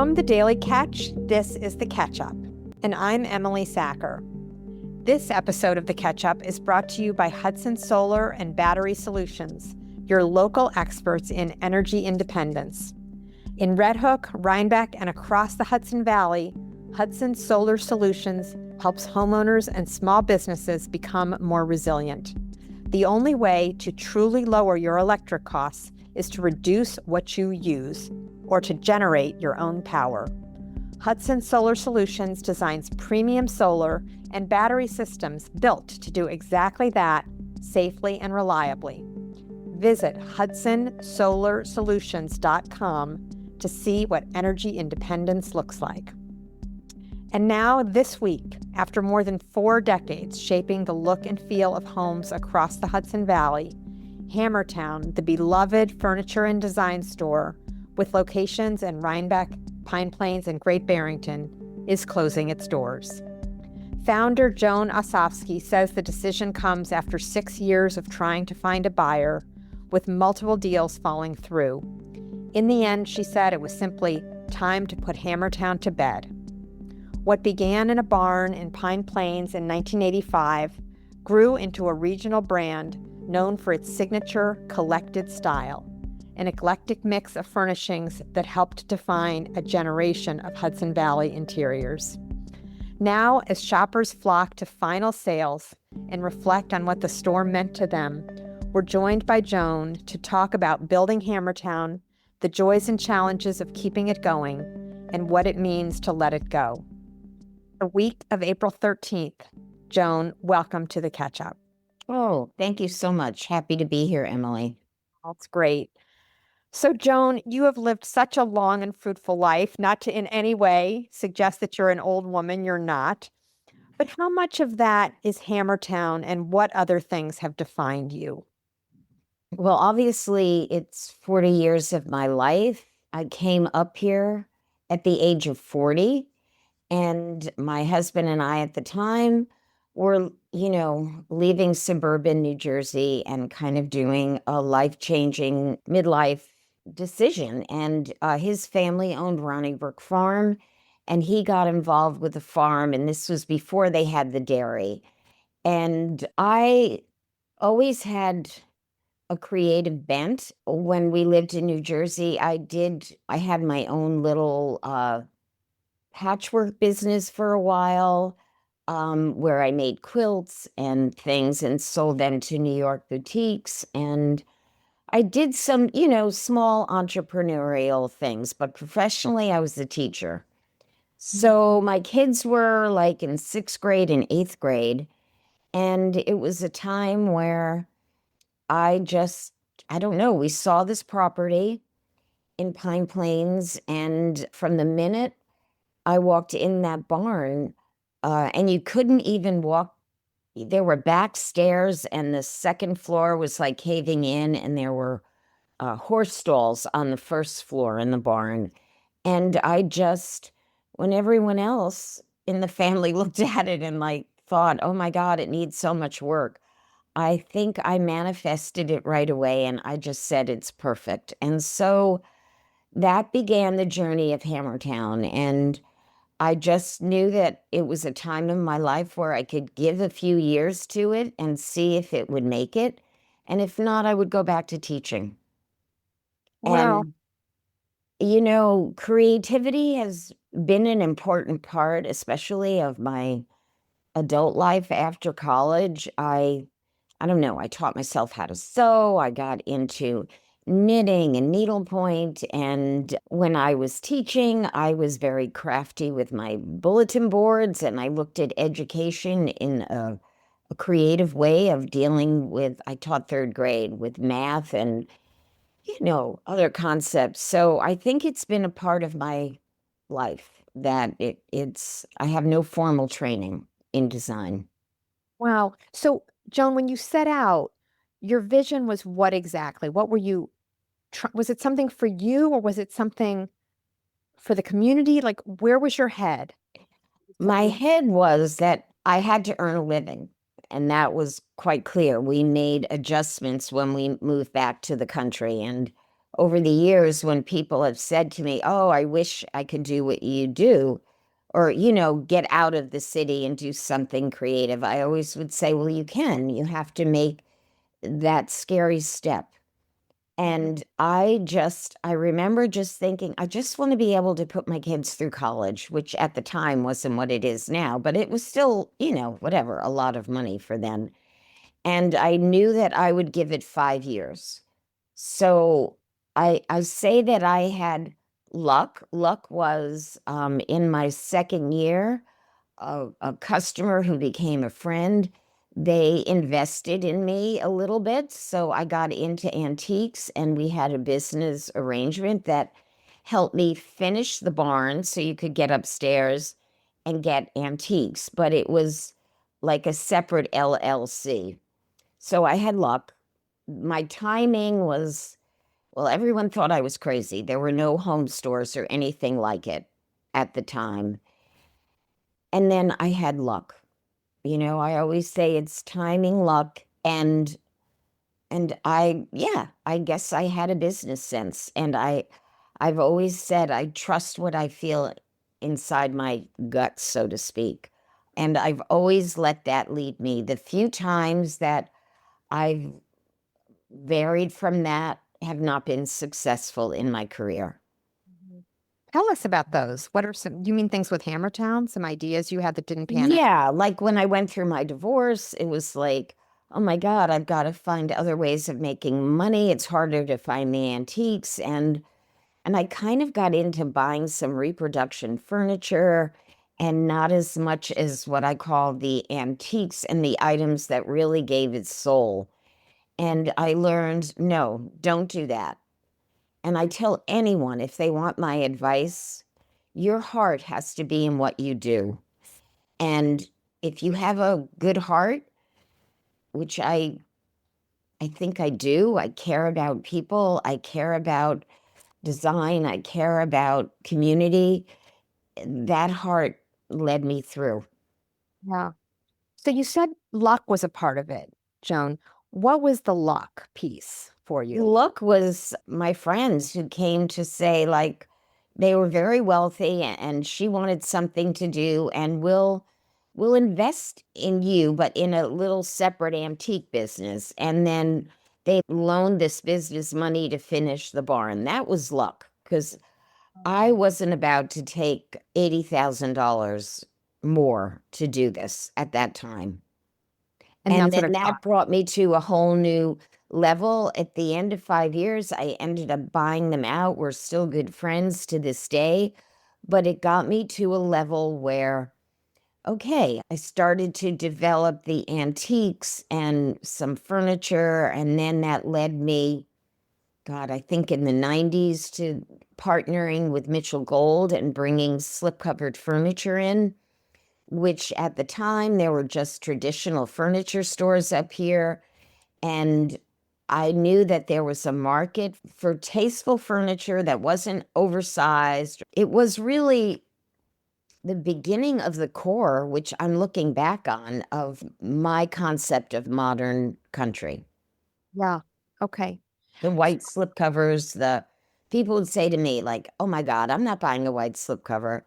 From the Daily Catch, this is The Catch-Up, and I'm Emily Sachar. This episode of The Catch-Up is brought to you by Hudson Solar and Battery Solutions, your local experts in energy independence. In Red Hook, Rhinebeck, and across the Hudson Valley, Hudson Solar Solutions helps homeowners and small businesses become more resilient. The only way to truly lower your electric costs is to reduce what you use or to generate your own power. Hudson Solar Solutions designs premium solar and battery systems built to do exactly that safely and reliably. Visit hudsonsolarsolutions.com to see what energy independence looks like. And now this week, after more than 4 decades shaping the look and feel of homes across the Hudson Valley, Hammertown, the beloved furniture and design store with locations in Rhinebeck, Pine Plains, and Great Barrington, is closing its doors. Founder Joan Osofsky says the decision comes after 6 years of trying to find a buyer, with multiple deals falling through. In the end, she said it was simply time to put Hammertown to bed. What began in a barn in Pine Plains in 1985 grew into a regional brand known for its signature collected style, an eclectic mix of furnishings that helped define a generation of Hudson Valley interiors. Now, as shoppers flock to final sales and reflect on what the store meant to them, we're joined by Joan to talk about building Hammertown, the joys and challenges of keeping it going, and what it means to let it go. The week of April 13th, Joan, welcome to the Catch-Up. Oh, thank you so much. Happy to be here, Emily. That's great. So, Joan, you have lived such a long and fruitful life, not to in any way suggest that you're an old woman, you're not. But how much of that is Hammertown, and what other things have defined you? Well, obviously, it's 40 years of my life. I came up here at the age of 40, and my husband and I at the time were, leaving suburban New Jersey and kind of doing a life-changing midlife decision. And his family owned Rosenberg farm, and he got involved with the farm, and this was before they had the dairy. And I always had a creative bent. When we lived in New Jersey, I had my own little patchwork business for a while, where I made quilts and things and sold them to New York boutiques. And I did some, small entrepreneurial things, but professionally, I was a teacher. So my kids were like in 6th grade and 8th grade. And it was a time where I don't know, we saw this property in Pine Plains. And from the minute I walked in that barn, and you couldn't even walk. There were back stairs, and the second floor was like caving in, and there were horse stalls on the first floor in the barn. And when everyone else in the family looked at it and thought, oh my God, it needs so much work, I think I manifested it right away, and I just said it's perfect. And so that began the journey of Hammertown. And I just knew that it was a time in my life where I could give a few years to it and see if it would make it. And if not, I would go back to teaching. Wow. And, creativity has been an important part, especially of my adult life after college. I don't know, I taught myself how to sew. I got into knitting and needlepoint. And when I was teaching, I was very crafty with my bulletin boards, and I looked at education in a creative way of dealing with, I taught 3rd grade with math and, other concepts. So I think it's been a part of my life that I have no formal training in design. Wow. So, Joan, when you set out, your vision was what exactly? What were you was it something for you, or was it something for the community? Like, where was your head? My head was that I had to earn a living, and that was quite clear. We made adjustments when we moved back to the country, and over the years when people have said to me, "Oh, I wish I could do what you do," or, get out of the city and do something creative, I always would say, well, you can. You have to make that scary step. And I remember just thinking, I just want to be able to put my kids through college, which at the time wasn't what it is now, but it was still, whatever, a lot of money for them. And I knew that I would give it 5 years. So I say that I had luck. Luck was in my second year, a customer who became a friend. They invested in me a little bit. So I got into antiques and we had a business arrangement that helped me finish the barn so you could get upstairs and get antiques. But it was like a separate LLC. So I had luck. My timing was, well, everyone thought I was crazy. There were no home stores or anything like it at the time. And then I had luck. I always say it's timing, luck, and I guess I had a business sense. And I've always said I trust what I feel inside my guts, so to speak. And I've always let that lead me. The few times that I've varied from that have not been successful in my career. Tell us about those. What are you mean things with Hammertown? Some ideas you had that didn't pan out? Yeah, like when I went through my divorce, it was like, oh my God, I've got to find other ways of making money. It's harder to find the antiques. And I kind of got into buying some reproduction furniture and not as much as what I call the antiques and the items that really gave it soul. And I learned, no, don't do that. And I tell anyone, if they want my advice, your heart has to be in what you do. And if you have a good heart, which I think I do, I care about people, I care about design, I care about community, that heart led me through. Yeah. So you said luck was a part of it, Joan. What was the luck piece for you? Luck was my friends who came to say, like, they were very wealthy and she wanted something to do, and we'll invest in you, but in a little separate antique business. And then they loaned this business money to finish the barn. That was luck because I wasn't about to take $80,000 more to do this at that time. And And that's what then it that cost. brought me to a whole new level. At the end of 5 years, I ended up buying them out. We're still good friends to this day. But it got me to a level where, okay, I started to develop the antiques and some furniture. And then that led me, God, I think in the 90s to partnering with Mitchell Gold and bringing slip-covered furniture in, which at the time there were just traditional furniture stores up here. And I knew that there was a market for tasteful furniture that wasn't oversized. It was really the beginning of the core, which I'm looking back on, of my concept of modern country. Yeah. Okay. The white slipcovers, the people would say to me, like, oh my God, I'm not buying a white slipcover.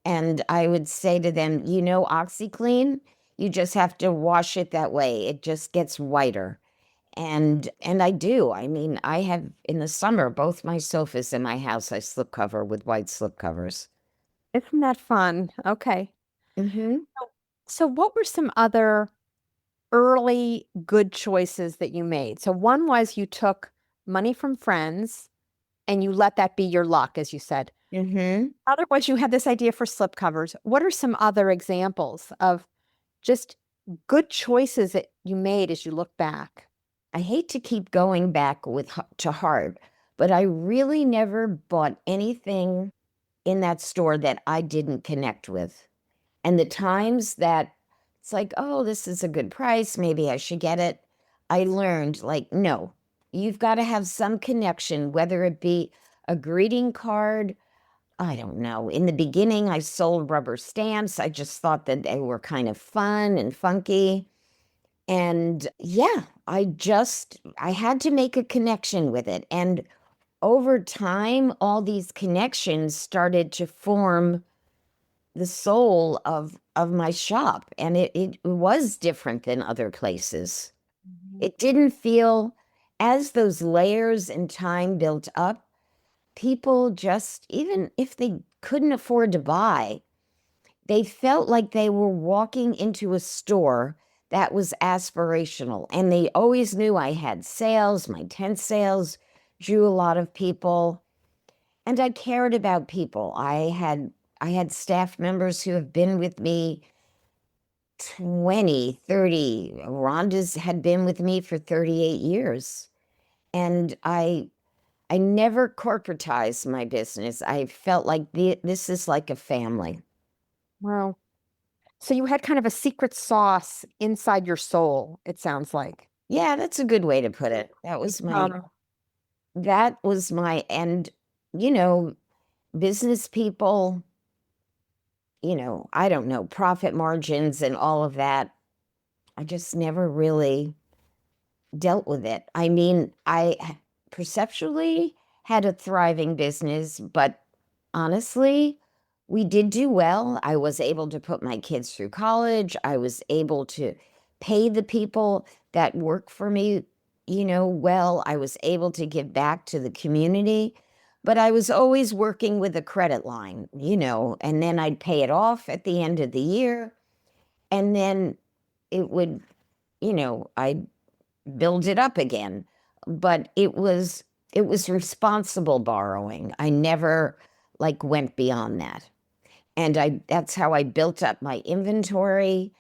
And I would say to them, OxyClean, you just have to wash it that way. It just gets whiter. And I do. I mean, I have in the summer, both my sofas in my house, I slipcover with white slipcovers. Isn't that fun? Okay. Mm-hmm. So what were some other early good choices that you made? So one was you took money from friends and you let that be your luck, as you said. Mm-hmm. Otherwise, you had this idea for slipcovers. What are some other examples of just good choices that you made as you look back? I hate to keep going back to heart, but I really never bought anything in that store that I didn't connect with. And the times that it's like, oh, this is a good price, maybe I should get it, I learned, like, no, you've got to have some connection, whether it be a greeting card. I don't know. In the beginning, I sold rubber stamps. I just thought that they were kind of fun and funky. And yeah, I had to make a connection with it. And over time, all these connections started to form the soul of my shop. And it was different than other places. It didn't feel, as those layers in time built up, people just, even if they couldn't afford to buy, they felt like they were walking into a store that was aspirational. And they always knew I had sales. My tent sales drew a lot of people. And I cared about people. I had staff members who have been with me 20, 30. Rhonda's had been with me for 38 years. And I never corporatized my business. I felt like this is like a family. Wow. So you had kind of a secret sauce inside your soul, it sounds like. Yeah, that's a good way to put it. Um, That was my, and you know, business people, I don't know, profit margins and all of that. I just never really dealt with it. I mean, perceptually had a thriving business, but honestly, we did do well. I was able to put my kids through college. I was able to pay the people that work for me, well. I was able to give back to the community, but I was always working with a credit line, and then I'd pay it off at the end of the year. And then it would, I'd build it up again. But it was responsible borrowing. I never like went beyond that. And that's how I built up my inventory.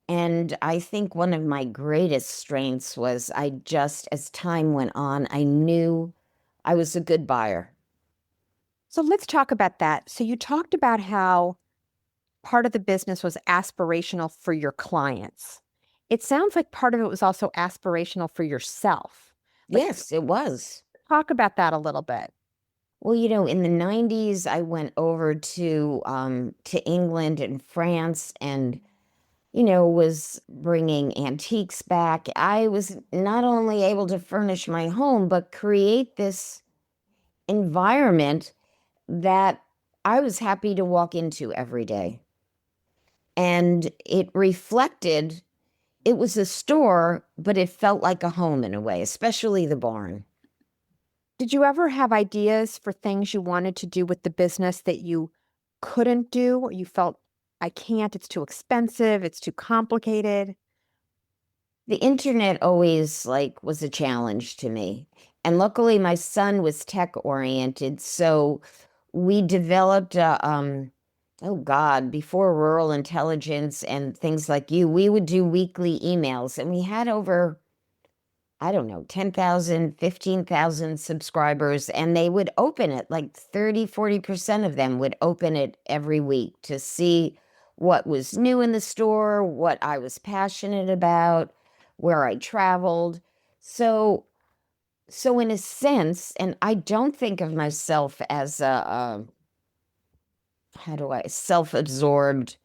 And I think one of my greatest strengths was as time went on, I knew I was a good buyer. so let's talk about that. So you talked about how part of the business was aspirational for your clients. It sounds like part of it was also aspirational for yourself. Like, Yes, it was. talk about that a little bit. Well, in the 90s, I went over to England and France and was bringing antiques back. I was not only able to furnish my home, but create this environment that I was happy to walk into every day. And it was a store, but it felt like a home in a way, especially the barn. Did you ever have ideas for things you wanted to do with the business that you couldn't do, or you felt, I can't, it's too expensive, it's too complicated? The internet always was a challenge to me. And luckily my son was tech oriented, so we developed oh God, before rural intelligence and things like we would do weekly emails, and we had over, I don't know, 10,000, 15,000 subscribers, and they would open it, like 30, 40% of them would open it every week to see what was new in the store, what I was passionate about, where I traveled. So in a sense, and I don't think of myself as how do I, self-absorbed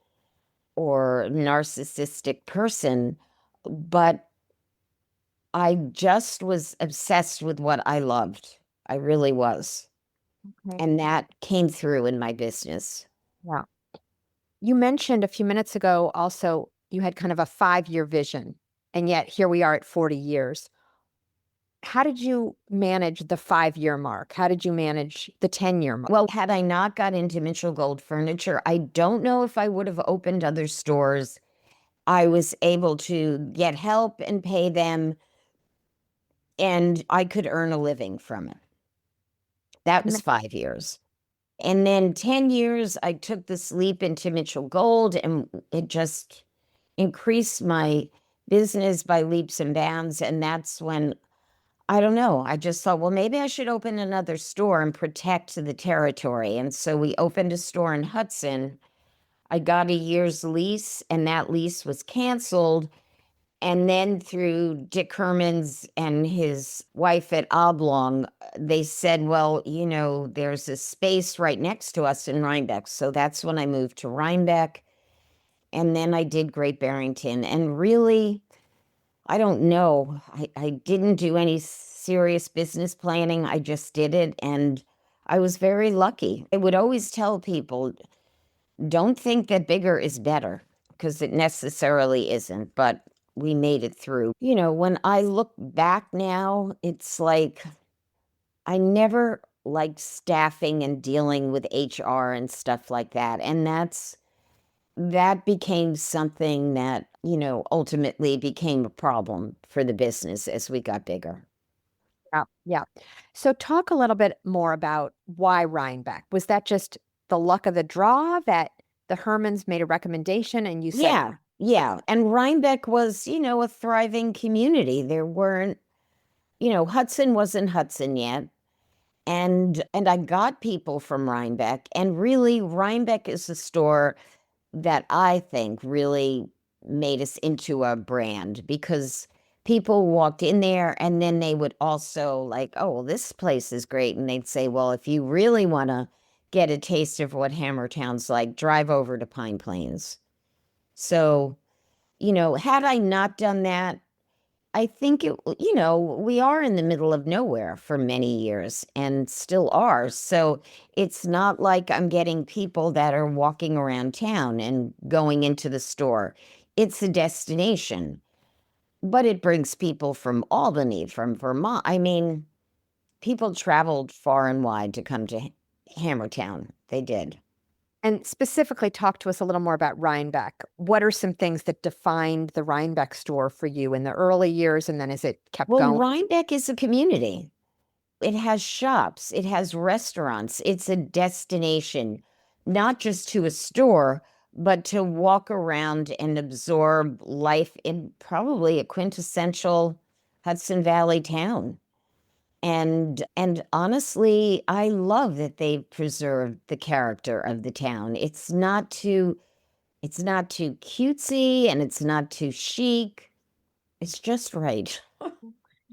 or narcissistic person, but I just was obsessed with what I loved. I really was. Okay. And that came through in my business. Yeah. You mentioned a few minutes ago also you had kind of a 5-year vision, and yet here we are at 40 years. How did you manage the 5-year mark? How did you manage the 10-year mark? Well, had I not got into Mitchell Gold Furniture, I don't know if I would have opened other stores. I was able to get help and pay them, and I could earn a living from it. That was 5 years. And then 10 years, I took this leap into Mitchell Gold, and it just increased my business by leaps and bounds. And that's when, I don't know, I just thought, well, maybe I should open another store and protect the territory. And so we opened a store in Hudson. I got a year's lease, and that lease was canceled. And then through Dick Herman's and his wife at Oblong, they said, well, there's a space right next to us in Rhinebeck. So that's when I moved to Rhinebeck. And then I did Great Barrington. And really, I don't know. I didn't do any serious business planning. I just did it, and I was very lucky. I would always tell people, don't think that bigger is better, because it necessarily isn't, but we made it through. When I look back now, it's like I never liked staffing and dealing with HR and stuff like that. And that became something that, ultimately became a problem for the business as we got bigger. Yeah, yeah. So talk a little bit more about why Rhinebeck. Was that just the luck of the draw that the Hermans made a recommendation and you said, Yeah, yeah. And Rhinebeck was, a thriving community. There weren't, Hudson wasn't Hudson yet. And I got people from Rhinebeck. And really, Rhinebeck is a store that I think really made us into a brand, because people walked in there and then they would also like, oh, well, this place is great. And they'd say, well, if you really want to get a taste of what Hammertown's like, drive over to Pine Plains. So, had I not done that, I think we are in the middle of nowhere for many years and still are. So it's not like I'm getting people that are walking around town and going into the store. It's a destination, but it brings people from Albany, from Vermont. I mean, people traveled far and wide to come to Hammertown. They did. and specifically talk to us a little more about Rhinebeck. What are some things that defined the Rhinebeck store for you in the early years and then as it kept Well, going? Rhinebeck is a community. It has shops, it has restaurants, it's a destination, not just to a store, but to walk around and absorb life in probably a quintessential Hudson Valley town. And honestly, I love that they've preserved the character of the town. It's not too cutesy and it's not too chic. It's just right.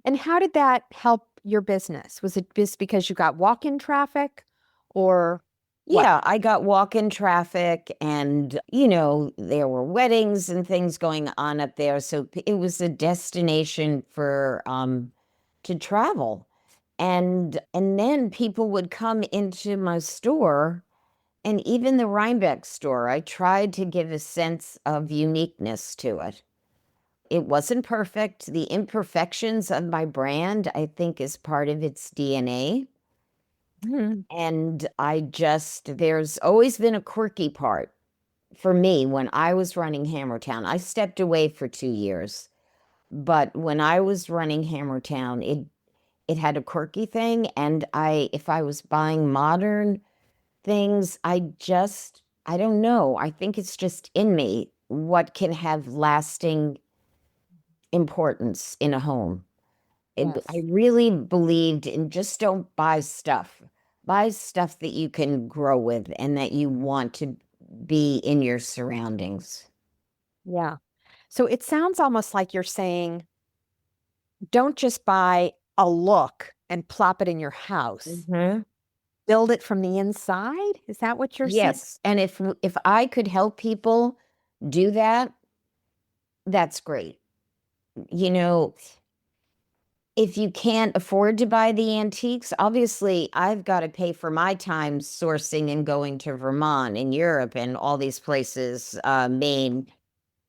And how did that help your business? Was it just because you got walk-in traffic or what? Yeah, I got walk-in traffic and, there were weddings and things going on up there. So it was a destination for to travel. And then people would come into my store, and even the Rhinebeck store, I tried to give a sense of uniqueness to it. It wasn't perfect. The imperfections of my brand, I think, is part of its DNA. Mhm. And there's always been a quirky part for me when I was running Hammertown. I stepped away for 2 years, but when I was running Hammertown, it had a quirky thing. And if I was buying modern things, I don't know. I think it's just in me what can have lasting importance in a home. I Yes. really believed in just don't buy stuff. Buy stuff that you can grow with and that you want to be in your surroundings. Yeah. So it sounds almost like you're saying, don't just buy a look and plop it in your house. Mhm. Build it from the inside. Is that what you're saying? Yes, and if I could help people do that, that's great. You know, if you can't afford to buy the antiques, obviously I've got to pay for my time sourcing and going to Vermont and Europe and all these places, Maine.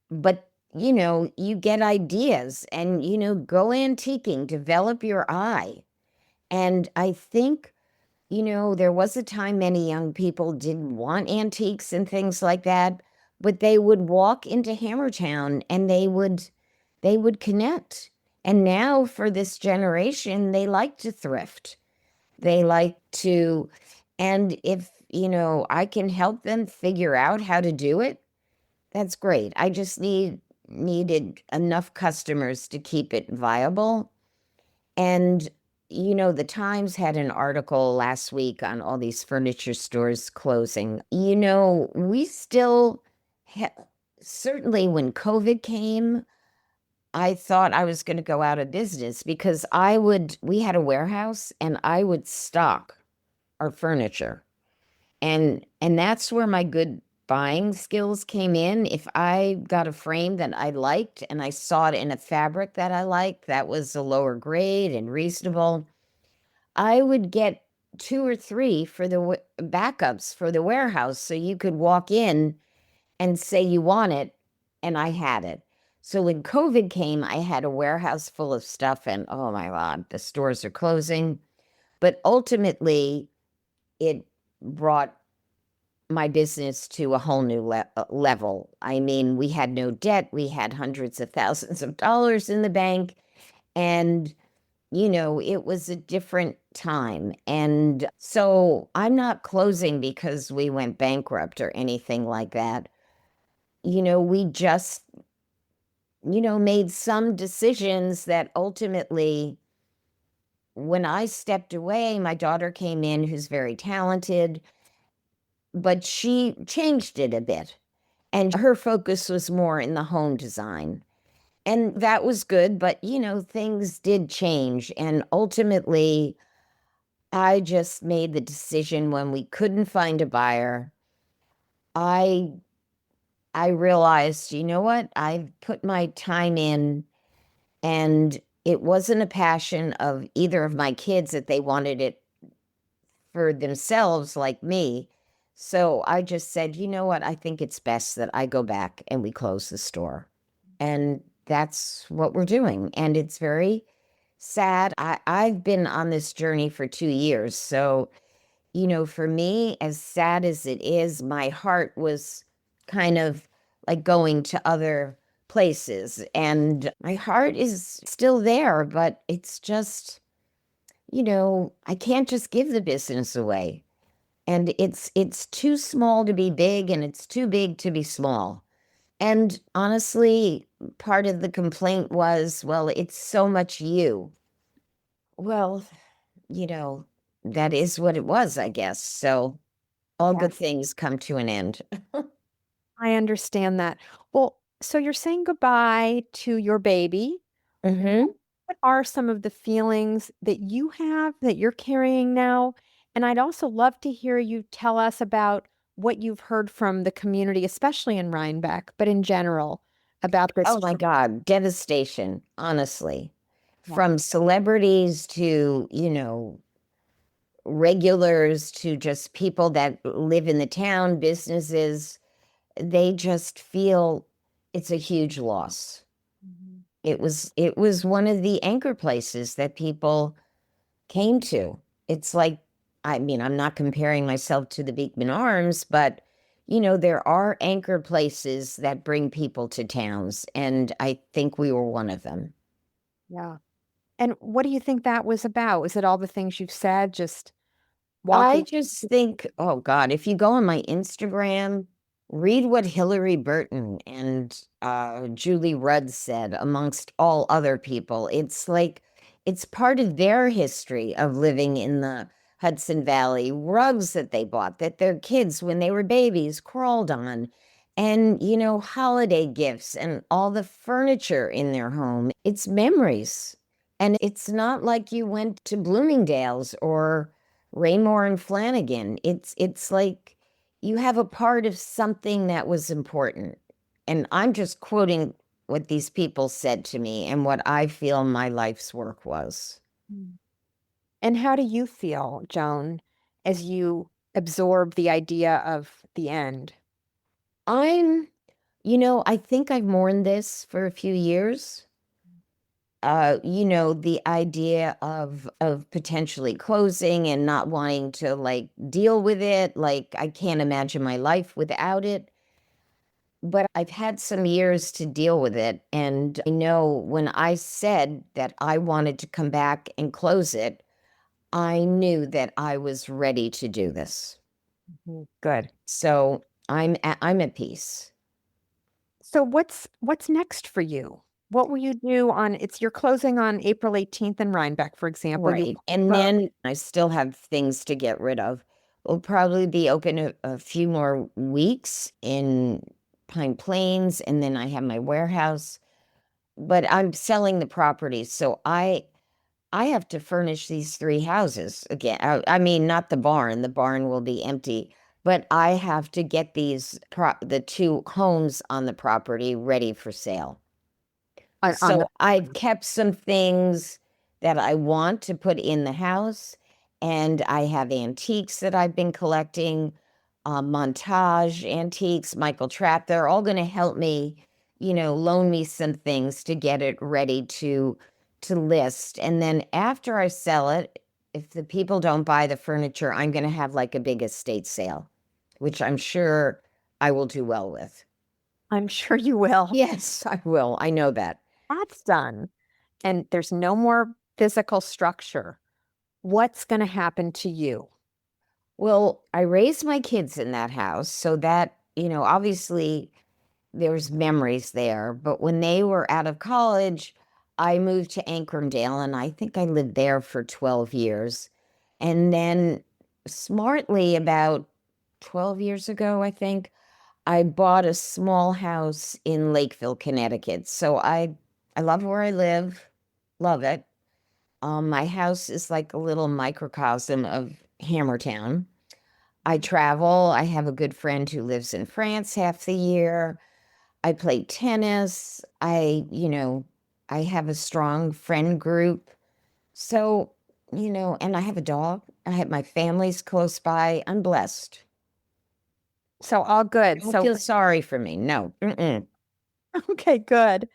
But you get ideas and go antiquing, develop your eye. And I think, there was a time many young people didn't want antiques and things like that, but they would walk into Hammertown and they would connect. And now for this generation, they like to thrift. They like to, and if, I can help them figure out how to do it, that's great. I just needed enough customers to keep it viable. And the Times had an article last week on all these furniture stores closing. We still certainly when COVID came, I thought I was going to go out of business because we had a warehouse and I would stock our furniture. And that's where my good buying skills came in. If I got a frame that I liked and I saw it in a fabric that I liked, that was a lower grade and reasonable, I would get two or three for the backups for the warehouse. So you could walk in and say you want it, and I had it. So when COVID came, I had a warehouse full of stuff, and oh my God, the stores are closing. But ultimately, it brought my business to a whole new level. I mean, we had no debt, we had hundreds of thousands of dollars in the bank, and it was a different time. And so I'm not closing because we went bankrupt or anything like that. We just, made some decisions that ultimately, when I stepped away, my daughter came in, who's very talented, but she changed it a bit. And her focus was more in the home design. And that was good, but things did change. And ultimately, I just made the decision when we couldn't find a buyer. I I realized, you know what? I've put my time in, and it wasn't a passion of either of my kids that they wanted it for themselves like me. So I just said, you know what? I think it's best that I go back and we close the store. And that's what we're doing. And it's very sad. I've been on this journey for 2 years. So, for me, as sad as it is, my heart was kind of like going to other places. And my heart is still there, but it's just, I can't just give the business away. And it's too small to be big, and it's too big to be small. And honestly, part of the complaint was, well, it's so much you. Well, you know, that is what it was, I guess. So all Yeah, good things come to an end. I understand that. Well, so you're saying goodbye to your baby. Hmm. What are some of the feelings that you have that you're carrying now? And I'd also love to hear you tell us about what you've heard from the community, especially in Rhinebeck, but in general about this. Oh my God, devastation, honestly. Yeah. From celebrities to, regulars to just people that live in the town, businesses, they just feel it's a huge loss. Mhm. It was one of the anchor places that people came to. It's like, I mean, I'm not comparing myself to the Beekman Arms, but there are anchor places that bring people to towns, and I think we were one of them. Yeah. And what do you think that was about? Was it all the things you've said, just I walking? just think, oh God, if you go on my Instagram, read what Hillary Burton and Julie Rudd said, amongst all other people. It's like, it's part of their history of living in the Hudson Valley, rugs that they bought that their kids, when they were babies, crawled on, and, holiday gifts and all the furniture in their home. It's memories. And it's not like you went to Bloomingdale's or Raymore and Flanagan. It's like you have a part of something that was important. And I'm just quoting what these people said to me and what I feel my life's work was. Mm. And how do you feel, Joan, as you absorb the idea of the end? I'm, I think I've mourned this for a few years. The idea of potentially closing and not wanting to like deal with it. Like I can't imagine my life without it. But I've had some years to deal with it. And I know when I said that I wanted to come back and close it, I knew that I was ready to do this. Mhm. Good. So I'm at peace. So what's next for you? What will you do on it's you're closing on April 18th in Rhinebeck, for example. You Right. And then I still have things to get rid of. We'll probably be open a few more weeks in Pine Plains, and then I have my warehouse. But I'm selling the property, so I have to furnish these three houses again. I mean, not the barn. The barn will be empty, but I have to get the two homes on the property ready for sale. On the So I've kept some things that I want to put in the house, and I have antiques that I've been collecting, montage antiques, Michael Trapp. They're all going to help me, loan me some things to get it ready to list. And then after I sell it, if the people don't buy the furniture, I'm going to have like a big estate sale, which I'm sure I will do well with. I'm sure you will. Yes, I will. I know that. That's done. And there's no more physical structure. What's going to happen to you? Well, I raised my kids in that house, so that, obviously there's memories there. But when they were out of college, I moved to Ancrumdale, and I think I lived there for 12 years. And then smartly, about 12 years ago, I think, I bought a small house in Lakeville, Connecticut. So I love where I live, love it. My house is like a little microcosm of Hammertown. I travel. I have a good friend who lives in France half the year. I play tennis. I have a strong friend group. So, and I have a dog. I have my family's close by. I'm blessed. So all good. Don't So feel sorry for me. No. Mm-mm. okay, good.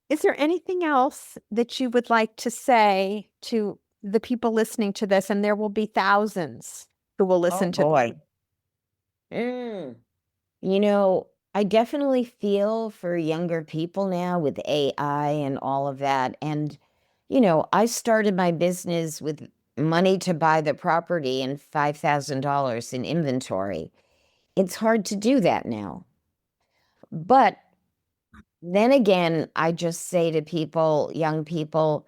Is there anything else that you would like to say to the people listening to this? And there will be thousands who will Oh listen to this. boy. Mm. You know, I definitely feel for younger people now with AI and all of that. And, I started my business with money to buy the property and $5,000 in inventory. It's hard to do that now. But then again, I just say to people, young people,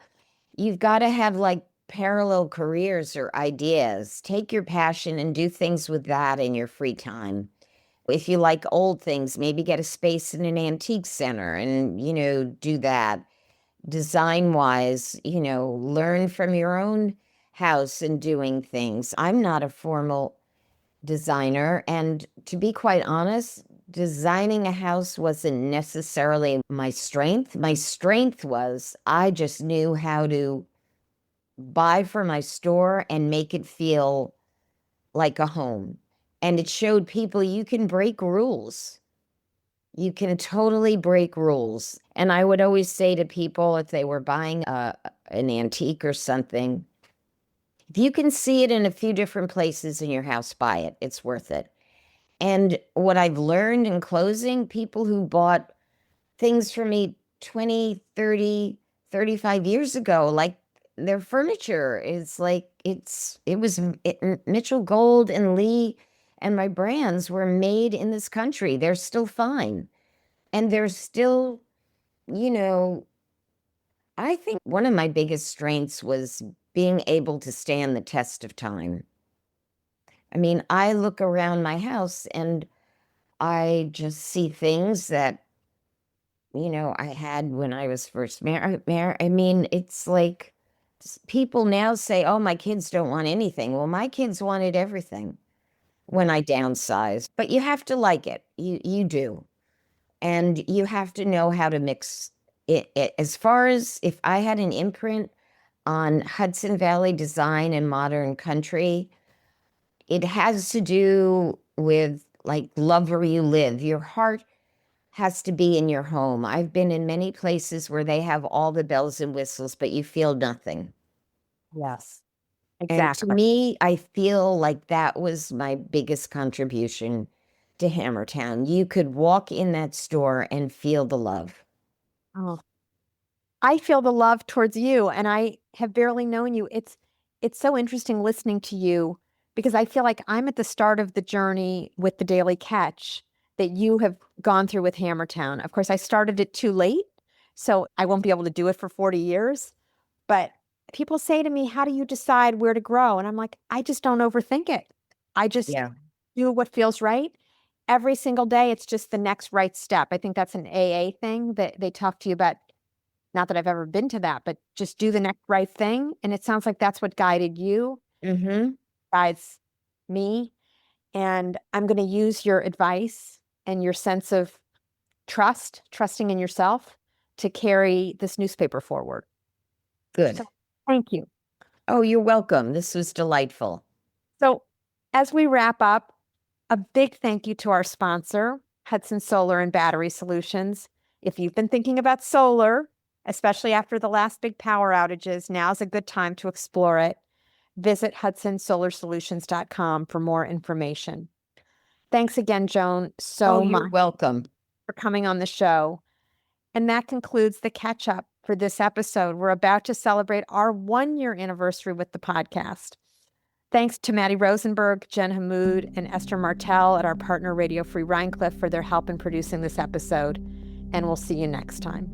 you've got to have like parallel careers or ideas. Take your passion and do things with that in your free time. If you like old things, maybe get a space in an antique center and, do that. Design wise, learn from your own house and doing things. I'm not a formal designer. And to be quite honest, designing a house wasn't necessarily my strength. My strength was I just knew how to buy for my store and make it feel like a home. And it showed people you can break rules. You can totally break rules. And I would always say to people if they were buying an antique or something, if you can see it in a few different places in your house, buy it. It's worth it. And what I've learned in closing, people who bought things from me 20, 30, 35 years ago, like their furniture is like Mitchell Gold and Lee and my brands were made in this country. They're still fine. And they're still, you know, I think one of my biggest strengths was being able to stand the test of time. I mean, I look around my house and I just see things that, I had when I was first married. I mean, it's like people now say, oh, my kids don't want anything. Well, my kids wanted everything when I downsized, but you have to like it. You do. And you have to know how to mix it. As far as if I had an imprint on Hudson Valley design and modern country, it has to do with like love where you live. Your heart has to be in your home. I've been in many places where they have all the bells and whistles, but you feel nothing. Yes, And to exactly. me, I feel like that was my biggest contribution to Hammertown. You could walk in that store and feel the love. Oh, I feel the love towards you, and I have barely known you. It's so interesting listening to you because I feel like I'm at the start of the journey with the Daily Catch that you have gone through with Hammertown. Of course, I started it too late, so I won't be able to do it for 40 years. But people say to me, "How do you decide where to grow?" And I'm like, I just don't overthink it. I just Yeah. do what feels right. Every single day, it's just the next right step. I think that's an AA thing that they talk to you about. Not that I've ever been to that, but just do the next right thing. And it sounds like that's what guided you, Mm-hmm. guides me. And I'm going to use your advice and your sense of trusting in yourself to carry this newspaper forward. Good. So, thank you. Oh, you're welcome. This was delightful. So, as we wrap up, a big thank you to our sponsor, Hudson Solar and Battery Solutions. If you've been thinking about solar, especially after the last big power outages, now's a good time to explore it. Visit hudsonsolarsolutions.com for more information. Thanks again, Joan, so You're much welcome. for coming on the show. And that concludes the catch up for this episode. We're about to celebrate our 1-year anniversary with the podcast. Thanks to Matty Rosenberg, Jen Hammoud, and Esther Martell at our partner Radio Free Rhinecilff for their help in producing this episode. And we'll see you next time.